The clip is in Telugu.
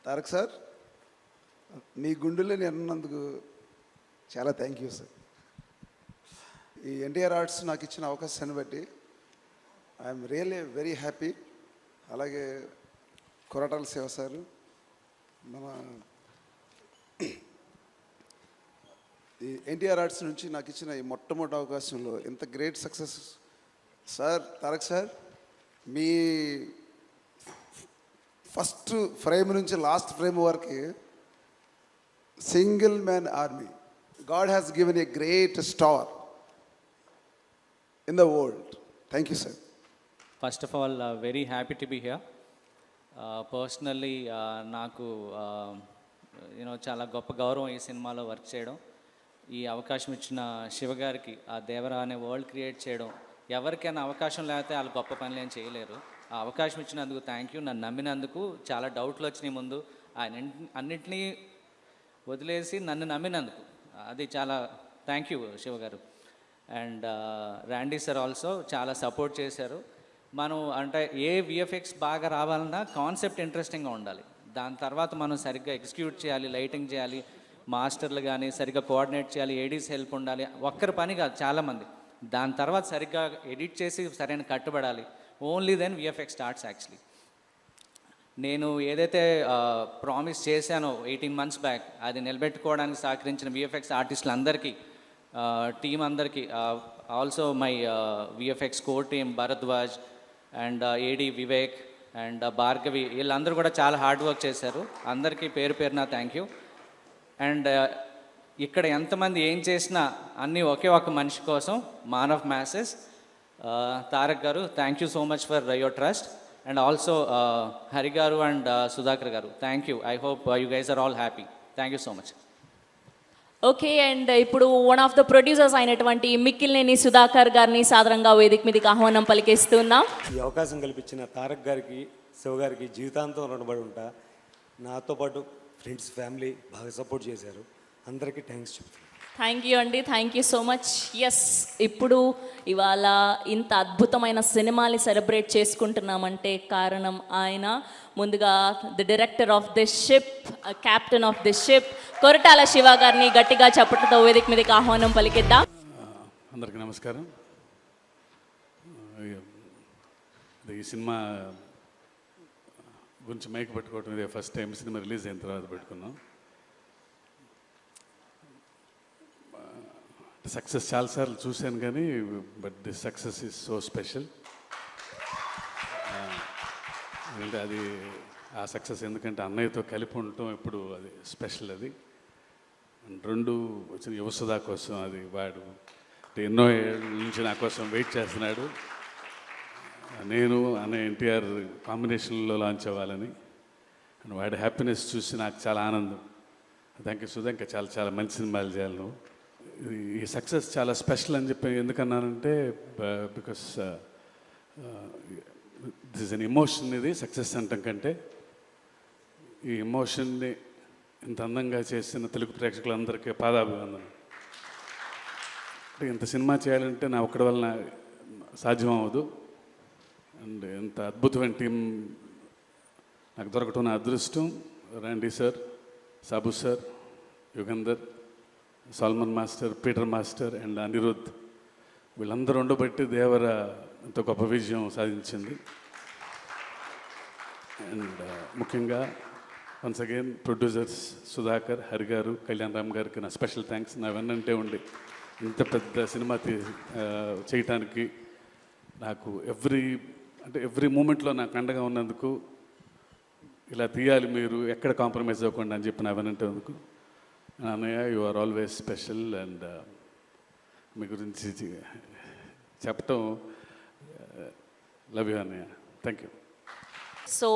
తారక్ సార్, మీ గుండెలో నేను ఉన్నందుకు చాలా థ్యాంక్ యూ సార్. ఈ ఎన్టీఆర్ ఆర్ట్స్ నాకు ఇచ్చిన అవకాశాన్ని బట్టి ఐఎమ్ రియల్లీ వెరీ హ్యాపీ. అలాగే కొరటాల శివ సారు, మన ఈ ఎన్టీఆర్ ఆర్ట్స్ నుంచి నాకు ఇచ్చిన ఈ మొట్టమొదటి అవకాశంలో ఇంత great success sir. Tarak sir, మీ ఫస్ట్ ఫ్రేమ్ నుంచి లాస్ట్ ఫ్రేమ్ వరకు single man army. God has given a great star in the world. Thank you sir. First of all very happy to be here. Personally నాకు చాలా గొప్ప గౌరవం ఈ సినిమాలో వర్క్ చేయడం. ఈ అవకాశం ఇచ్చిన శివగారికి, ఆ దేవరా అనే వరల్డ్ క్రియేట్ చేయడం, ఎవరికైనా అవకాశం లేకపోతే వాళ్ళు గొప్ప పనులు ఏం చేయలేరు. ఆ అవకాశం ఇచ్చినందుకు థ్యాంక్ యూ. నన్ను నమ్మినందుకు. చాలా డౌట్లు వచ్చినాయి ముందు, ఆయన అన్నింటినీ వదిలేసి నన్ను నమ్మినందుకు అది చాలా థ్యాంక్ యూ శివగారు. అండ్ ర్యాండీ సార్ ఆల్సో చాలా సపోర్ట్ చేశారు. మనం అంటే ఏ విఎఫ్ఎక్స్ బాగా రావాలన్నా కాన్సెప్ట్ ఇంట్రెస్టింగ్గా ఉండాలి. దాని తర్వాత మనం సరిగ్గా ఎగ్జిక్యూట్ చేయాలి, లైటింగ్ చేయాలి, మాస్టర్లు కానీ సరిగ్గా కోఆర్డినేట్ చేయాలి, ఏడీస్ హెల్ప్ ఉండాలి. ఒక్కరి పని కాదు, చాలామంది. దాని తర్వాత సరిగ్గా ఎడిట్ చేసి సరైన కట్టుబడాలి. Only then VFX starts actually. నేను ఏదైతే ప్రామిస్ చేశానో 18 months బ్యాక్, అది నిలబెట్టుకోవడానికి సహకరించిన విఎఫ్ఎక్స్ ఆర్టిస్టులు అందరికీ, టీం అందరికీ, also my VFX core team Bharadwaj and AD Vivek and Bhargavi, వీళ్ళందరూ కూడా చాలా హార్డ్ వర్క్ చేశారు. అందరికీ పేరు పేరున థ్యాంక్ యూ. అండ్ ఇక్కడ ఎంతమంది ఏం చేసినా అన్నీ ఒకే ఒక మనిషి కోసం, Maan of masses Tarak garu, thank you so much for your trust. And also Hari garu and Sudhakar garu, thank you. I hope you guys are all happy. Thank you so much. Okay, and ఇప్పుడు వన్ ఆఫ్ ద ప్రొడ్యూసర్స్ అయినటువంటి మిక్కిలినేని సుధాకర్ గారిని సాదరంగా వేదిక మీదకి ఆహ్వానం పలికేస్తున్నాం. ఈ అవకాశం కల్పించిన తారక్ గారికి, శివ గారికి జీవితాంతం రుణపడి ఉంటా. నాతో పాటు ఫ్రెండ్స్, ఫ్యామిలీ బాగా సపోర్ట్ చేశారు. అందరికీ థ్యాంక్స్ చెప్తాను. థ్యాంక్ యూ అండి, thank you so much. Yes, ఇప్పుడు ఇవాళ ఇంత అద్భుతమైన సినిమాని సెలబ్రేట్ చేసుకుంటున్నామంటే కారణం ఆయన. ముందుగా the director of this ship, captain of this ship, Koratala Shiva గారిని గట్టిగా చప్పట్లతో వేదిక మీదకి ఆహ్వానం పలికిద్దాం. అందరికీ నమస్కారం. ఈ సినిమా గురించి మైక్ పెట్టుకోవటం ఇదే ఫస్ట్ టైం. సినిమా రిలీజ్ అయిన తర్వాత పెట్టుకున్నాం. సక్సెస్ చాలాసార్లు చూశాను కానీ but this success is so special. ఎందుకంటే అది ఆ సక్సెస్ ఎందుకంటే అన్నయ్యతో కలిపి ఉండటం ఇప్పుడు అది స్పెషల్. అది రెండు వచ్చిన యువసుధా కోసం, అది వాడు ఎన్నో ఏళ్ళ నుంచి నా కోసం వెయిట్ చేస్తున్నాడు. నేను అన్నయ్య ఎన్టీఆర్ కాంబినేషన్లో లాంచ్ అవ్వాలని, అండ్ వాడి హ్యాపీనెస్ చూసి నాకు చాలా ఆనందం. థ్యాంక్ యూ సుధా, ఇంకా చాలా చాలా మంచి సినిమాలు చేయాలి నువ్వు. ఈ సక్సెస్ చాలా స్పెషల్ అని చెప్పి ఎందుకన్నానంటే because this is an emotion. ఇది సక్సెస్ అంటాం కంటే ఈ ఎమోషన్ని ఇంత అందంగా చేసిన తెలుగు ప్రేక్షకులందరికీ పాదాభివందనం. ఇంత సినిమా చేయాలంటే నా ఒక్కడి వలన సాధ్యం అవ్వదు. అండ్ ఇంత అద్భుతమైన టీం నాకు దొరకటం నా అదృష్టం. Randy sir, Sabu sir, Yugandhar, Salman master, Peter master and Anirudh, వీళ్ళందరూ ఉండబట్టి దేవర ఎంతో గొప్ప విజయం సాధించింది. అండ్ ముఖ్యంగా once again producers Sudhakar, Hari garu, Kalyan Ram గారికి నా స్పెషల్ థ్యాంక్స్. నా వెన్నంటే ఉండి ఇంత పెద్ద సినిమా చేయటానికి నాకు ఎవ్రీ మూమెంట్లో నాకు అండగా ఉన్నందుకు, ఇలా తీయాలి మీరు ఎక్కడ కాంప్రమైజ్ అవ్వకుండా అని చెప్పి నా వెన్నంటే అందుకు. అన్నయ్య, you are always special. And మీ గురించి చెప్పటం లవ్ యూ అన్నయ్య. Thank you. సో